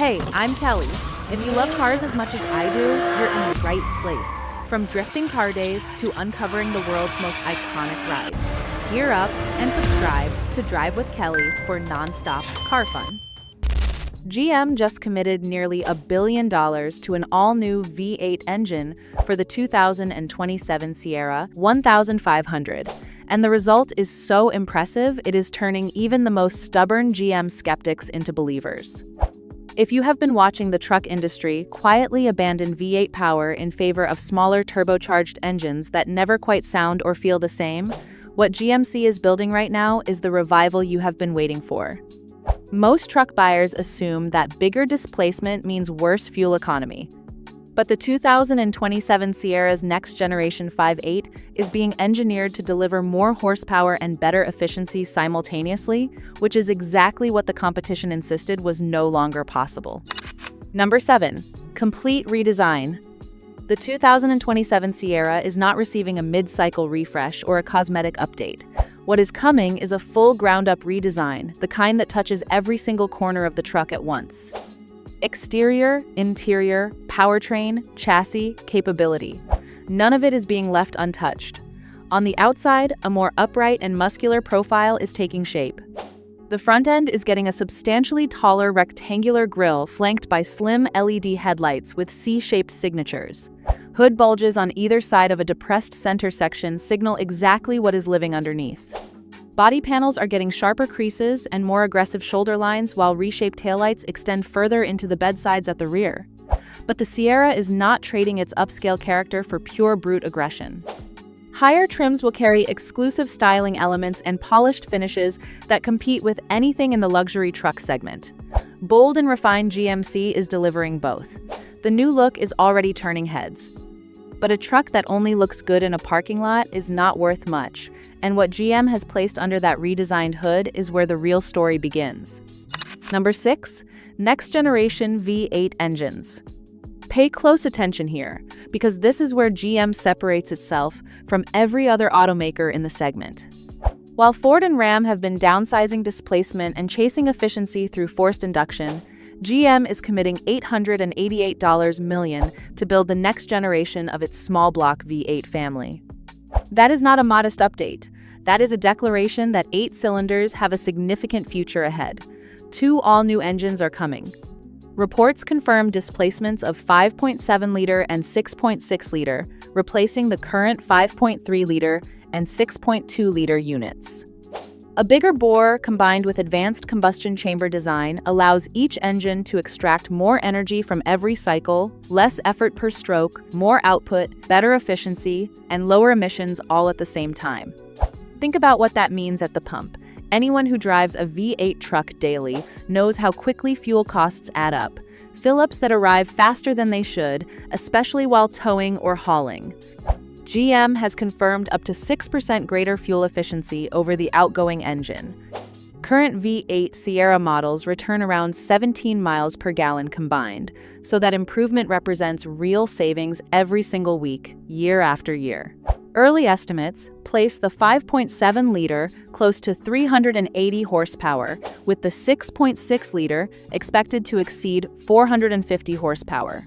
Hey, I'm Kelly. If you love cars as much as I do, you're in the right place. From drifting car days to uncovering the world's most iconic rides. Gear up and subscribe to Drive with Kelly for non-stop car fun. GM just committed nearly $1 billion to an all-new V8 engine for the 2027 Sierra 1500. And the result is so impressive, it is turning even the most stubborn GM skeptics into believers. If you have been watching the truck industry quietly abandon V8 power in favor of smaller turbocharged engines that never quite sound or feel the same, what GMC is building right now is the revival you have been waiting for. Most truck buyers assume that bigger displacement means worse fuel economy. But the 2027 Sierra's next-generation 5.8 is being engineered to deliver more horsepower and better efficiency simultaneously, which is exactly what the competition insisted was no longer possible. Number 7. Complete redesign. The 2027 Sierra is not receiving a mid-cycle refresh or a cosmetic update. What is coming is a full ground-up redesign, the kind that touches every single corner of the truck at once. Exterior, interior, powertrain, chassis, capability. None of it is being left untouched. On the outside, a more upright and muscular profile is taking shape. The front end is getting a substantially taller rectangular grille flanked by slim LED headlights with C-shaped signatures. Hood bulges on either side of a depressed center section signal exactly what is living underneath. Body panels are getting sharper creases and more aggressive shoulder lines, while reshaped taillights extend further into the bedsides at the rear. But the Sierra is not trading its upscale character for pure brute aggression. Higher trims will carry exclusive styling elements and polished finishes that compete with anything in the luxury truck segment. Bold and refined GMC is delivering both. The new look is already turning heads. But a truck that only looks good in a parking lot is not worth much, and what GM has placed under that redesigned hood is where the real story begins. Number 6. Next-generation V8 engines. Pay close attention here, because this is where GM separates itself from every other automaker in the segment. While Ford and Ram have been downsizing displacement and chasing efficiency through forced induction, GM is committing $888 million to build the next generation of its small block V8 family. That is not a modest update. That is a declaration that 8 cylinders have a significant future ahead. 2 all-new engines are coming. Reports confirm displacements of 5.7-liter and 6.6-liter, replacing the current 5.3-liter and 6.2-liter units. A bigger bore combined with advanced combustion chamber design allows each engine to extract more energy from every cycle, less effort per stroke, more output, better efficiency, and lower emissions all at the same time. Think about what that means at the pump. Anyone who drives a V8 truck daily knows how quickly fuel costs add up. Fill-ups that arrive faster than they should, especially while towing or hauling. GM has confirmed up to 6% greater fuel efficiency over the outgoing engine. Current V8 Sierra models return around 17 miles per gallon combined, so that improvement represents real savings every single week, year after year. Early estimates place the 5.7-liter close to 380 horsepower, with the 6.6-liter expected to exceed 450 horsepower.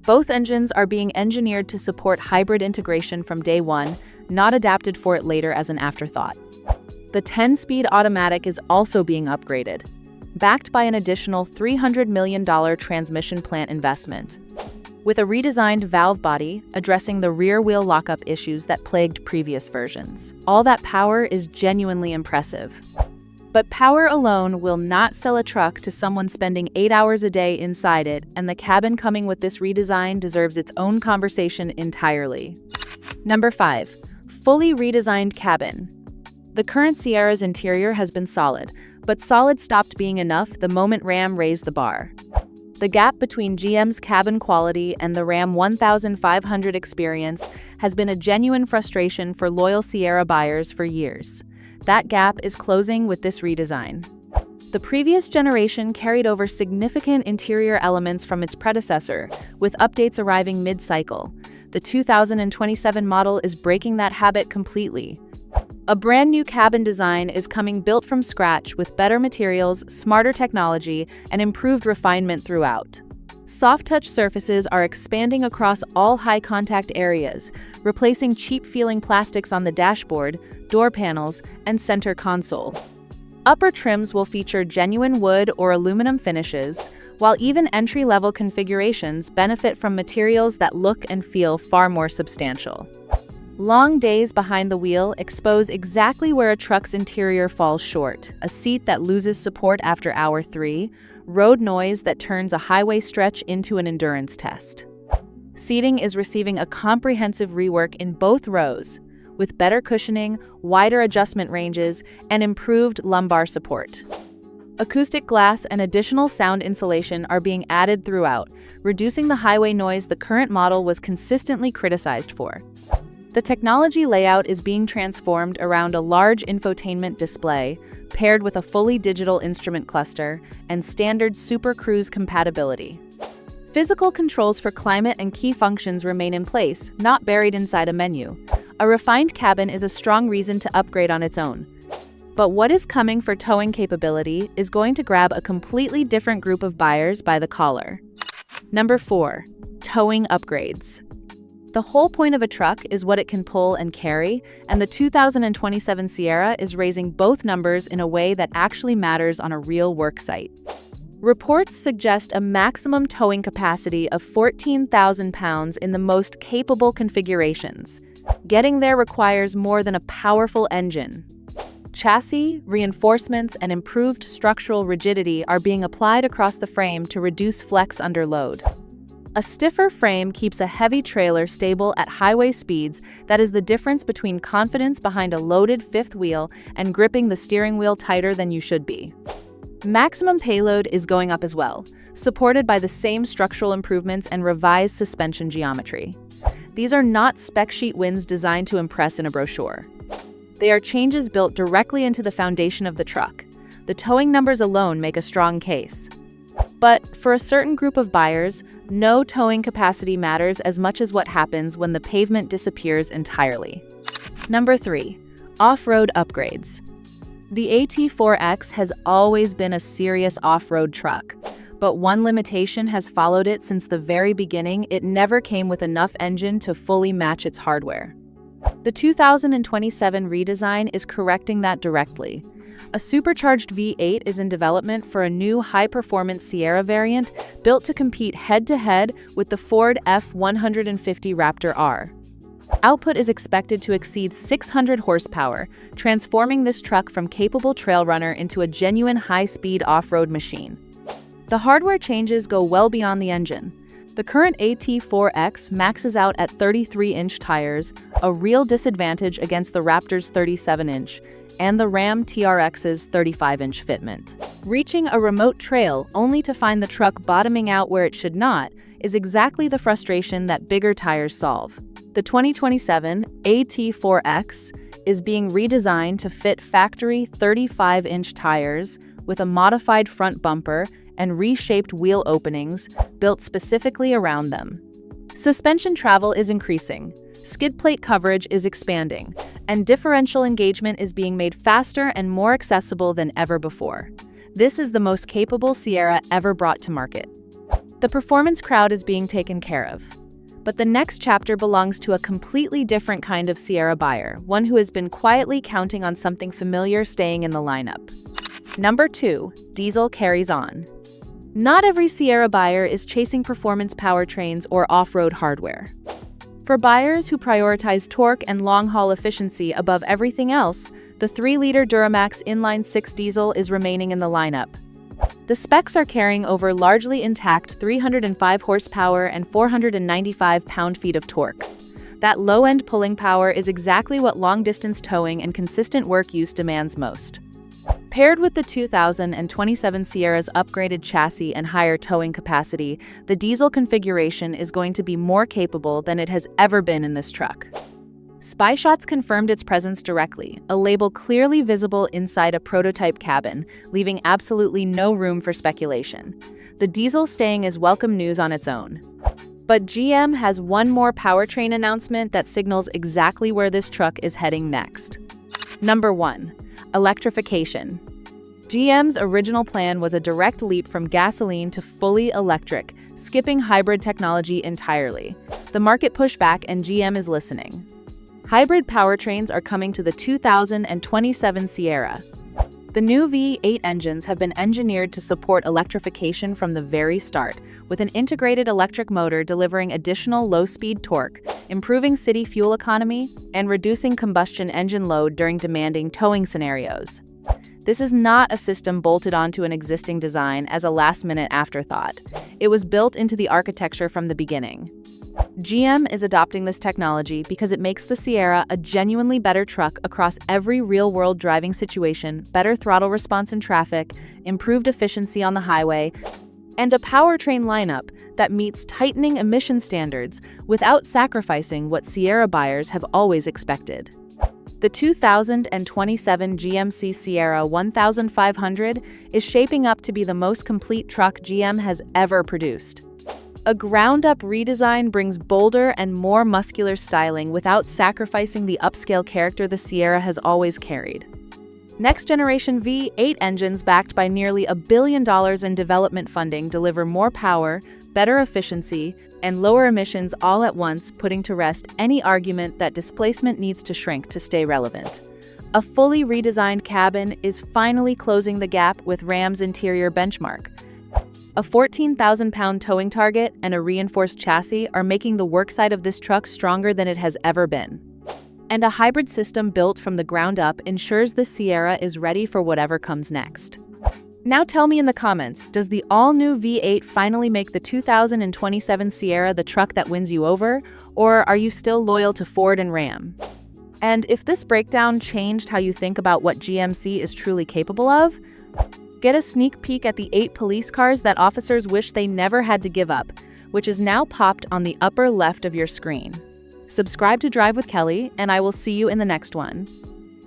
Both engines are being engineered to support hybrid integration from day one, not adapted for it later as an afterthought. The 10-speed automatic is also being upgraded, backed by an additional $300 million transmission plant investment. With a redesigned valve body addressing the rear-wheel lockup issues that plagued previous versions. All that power is genuinely impressive. But power alone will not sell a truck to someone spending 8 hours a day inside it, and the cabin coming with this redesign deserves its own conversation entirely. Number 5. Fully redesigned cabin. The current Sierra's interior has been solid, but solid stopped being enough the moment Ram raised the bar. The gap between GM's cabin quality and the Ram 1500 experience has been a genuine frustration for loyal Sierra buyers for years. That gap is closing with this redesign. The previous generation carried over significant interior elements from its predecessor, with updates arriving mid-cycle. The 2027 model is breaking that habit completely. A brand new cabin design is coming built from scratch with better materials, smarter technology, and improved refinement throughout. Soft-touch surfaces are expanding across all high-contact areas, replacing cheap-feeling plastics on the dashboard, door panels, and center console. Upper trims will feature genuine wood or aluminum finishes, while even entry-level configurations benefit from materials that look and feel far more substantial. Long days behind the wheel expose exactly where a truck's interior falls short: a seat that loses support after hour 3, road noise that turns a highway stretch into an endurance test. Seating is receiving a comprehensive rework in both rows, with better cushioning, wider adjustment ranges, and improved lumbar support. Acoustic glass and additional sound insulation are being added throughout, reducing the highway noise the current model was consistently criticized for. The technology layout is being transformed around a large infotainment display, paired with a fully digital instrument cluster and standard Super Cruise compatibility. Physical controls for climate and key functions remain in place, not buried inside a menu. A refined cabin is a strong reason to upgrade on its own. But what is coming for towing capability is going to grab a completely different group of buyers by the collar. Number 4. Towing upgrades. The whole point of a truck is what it can pull and carry, and the 2027 Sierra is raising both numbers in a way that actually matters on a real work site. Reports suggest a maximum towing capacity of 14,000 pounds in the most capable configurations. Getting there requires more than a powerful engine. Chassis, reinforcements, and improved structural rigidity are being applied across the frame to reduce flex under load. A stiffer frame keeps a heavy trailer stable at highway speeds. That is the difference between confidence behind a loaded fifth wheel and gripping the steering wheel tighter than you should be. Maximum payload is going up as well, supported by the same structural improvements and revised suspension geometry. These are not spec sheet wins designed to impress in a brochure. They are changes built directly into the foundation of the truck. The towing numbers alone make a strong case. But for a certain group of buyers, no towing capacity matters as much as what happens when the pavement disappears entirely. Number 3. Off-road upgrades. The AT4X has always been a serious off-road truck, but one limitation has followed it since the very beginning: it never came with enough engine to fully match its hardware. The 2027 redesign is correcting that directly. A supercharged V8 is in development for a new high-performance Sierra variant built to compete head-to-head with the Ford F-150 Raptor R. Output is expected to exceed 600 horsepower, transforming this truck from capable trail runner into a genuine high-speed off-road machine. The hardware changes go well beyond the engine. The current AT4X maxes out at 33-inch tires, a real disadvantage against the Raptor's 37-inch, and the Ram TRX's 35-inch fitment. Reaching a remote trail only to find the truck bottoming out where it should not is exactly the frustration that bigger tires solve. The 2027 AT4X is being redesigned to fit factory 35-inch tires with a modified front bumper and reshaped wheel openings built specifically around them. Suspension travel is increasing, skid plate coverage is expanding, and differential engagement is being made faster and more accessible than ever before. This is the most capable Sierra ever brought to market. The performance crowd is being taken care of. But the next chapter belongs to a completely different kind of Sierra buyer, one who has been quietly counting on something familiar staying in the lineup. Number 2. Diesel carries on. Not every Sierra buyer is chasing performance powertrains or off-road hardware. For buyers who prioritize torque and long-haul efficiency above everything else, the 3-liter Duramax inline-6 diesel is remaining in the lineup. The specs are carrying over largely intact 305 horsepower and 495 pound-feet of torque. That low-end pulling power is exactly what long-distance towing and consistent work use demands most. Paired with the 2027 Sierra's upgraded chassis and higher towing capacity, the diesel configuration is going to be more capable than it has ever been in this truck. SpyShots confirmed its presence directly, a label clearly visible inside a prototype cabin, leaving absolutely no room for speculation. The diesel staying is welcome news on its own. But GM has one more powertrain announcement that signals exactly where this truck is heading next. Number 1. Electrification. GM's original plan was a direct leap from gasoline to fully electric, skipping hybrid technology entirely. The market pushed back and GM is listening. Hybrid powertrains are coming to the 2027 Sierra. The new V8 engines have been engineered to support electrification from the very start, with an integrated electric motor delivering additional low-speed torque, improving city fuel economy, and reducing combustion engine load during demanding towing scenarios. This is not a system bolted onto an existing design as a last-minute afterthought. It was built into the architecture from the beginning. GM is adopting this technology because it makes the Sierra a genuinely better truck across every real-world driving situation, better throttle response in traffic, improved efficiency on the highway, and a powertrain lineup that meets tightening emission standards without sacrificing what Sierra buyers have always expected. The 2027 GMC Sierra 1500 is shaping up to be the most complete truck GM has ever produced. A ground-up redesign brings bolder and more muscular styling without sacrificing the upscale character the Sierra has always carried. Next-generation V8 engines backed by nearly $1 billion in development funding deliver more power, better efficiency, and lower emissions all at once, putting to rest any argument that displacement needs to shrink to stay relevant. A fully redesigned cabin is finally closing the gap with Ram's interior benchmark. A 14,000-pound towing target and a reinforced chassis are making the workside of this truck stronger than it has ever been. And a hybrid system built from the ground up ensures the Sierra is ready for whatever comes next. Now tell me in the comments, does the all-new V8 finally make the 2027 Sierra the truck that wins you over, or are you still loyal to Ford and Ram? And if this breakdown changed how you think about what GMC is truly capable of, get a sneak peek at the 8 police cars that officers wish they never had to give up, which is now popped on the upper left of your screen. Subscribe to Drive with Kelly, and I will see you in the next one.